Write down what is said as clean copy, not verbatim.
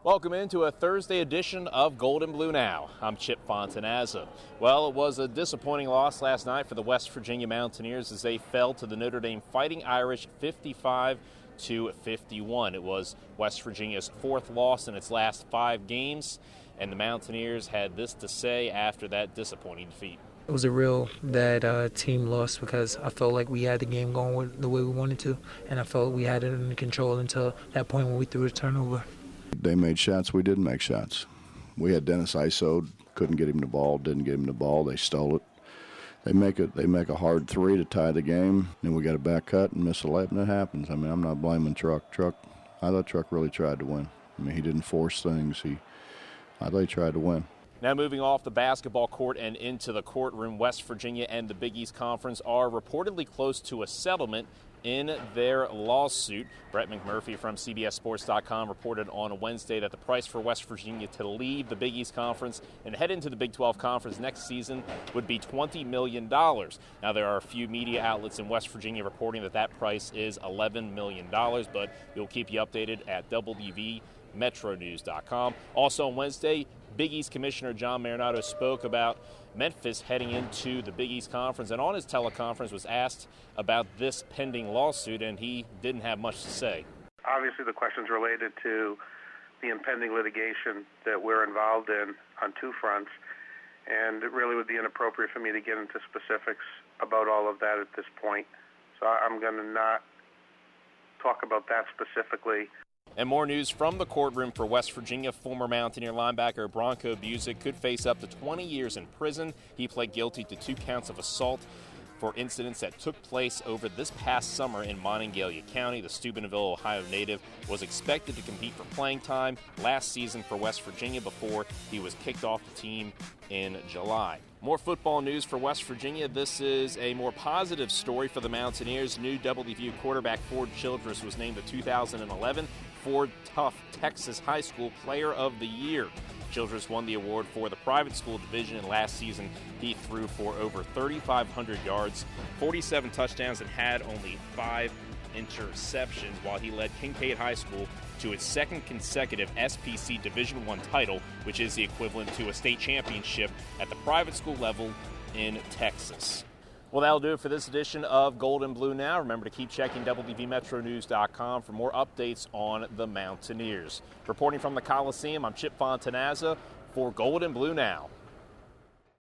Welcome into a Thursday edition of Gold and Blue Now. I'm Chip Fontanazza. Well, it was a disappointing loss last night for the West Virginia Mountaineers as they fell to the Notre Dame Fighting Irish 55-51. It was West Virginia's fourth loss in its last 5 games, and the Mountaineers had this to say after that disappointing defeat. It was a real bad team loss because I felt like we had the game going the way we wanted to, and I felt we had it under control until that point when we threw a turnover. They made shots, we didn't make shots. We had Dennis ISO'd, couldn't get him the ball, didn't get him the ball, they stole it. They make a hard three to tie the game, and we got a back cut and miss 11. It happens. I mean, I'm not blaming Truck. I thought Truck really tried to win. I mean, he didn't force things. I thought he tried to win. Now moving off the basketball court and into the courtroom, West Virginia and the Big East Conference are reportedly close to a settlement in their lawsuit. Brett McMurphy from CBSSports.com reported on Wednesday that the price for West Virginia to leave the Big East Conference and head into the Big 12 Conference next season would be $20 million. Now, there are a few media outlets in West Virginia reporting that that price is $11 million, but we'll keep you updated at WVMetroNews.com. Also on Wednesday, Big East Commissioner John Marinado spoke about Memphis heading into the Big East Conference, and on his teleconference was asked about this pending lawsuit, and he didn't have much to say. Obviously, the question's related to the impending litigation that we're involved in on 2 fronts, and it really would be inappropriate for me to get into specifics about all of that at this point. So I'm going to not talk about that specifically. And more news from the courtroom for West Virginia. Former Mountaineer linebacker Bronco Busick could face up to 20 years in prison. He pled guilty to 2 counts of assault for incidents that took place over this past summer in Monongalia County. The Steubenville, Ohio native was expected to compete for playing time last season for West Virginia before he was kicked off the team in July. More football news for West Virginia. This is a more positive story for the Mountaineers. New WVU quarterback Ford Childress was named the 2011 Ford Tough Texas High School Player of the Year. Childress won the award for the private school division, and last season he threw for over 3,500 yards, 47 touchdowns, and had only 5 interceptions, while he led Kincaid High School to its 2nd consecutive SPC Division I title, which is the equivalent to a state championship at the private school level in Texas. Well, that'll do it for this edition of Gold and Blue Now. Remember to keep checking WVMetroNews.com for more updates on the Mountaineers. Reporting from the Coliseum, I'm Chip Fontanazza for Gold and Blue Now.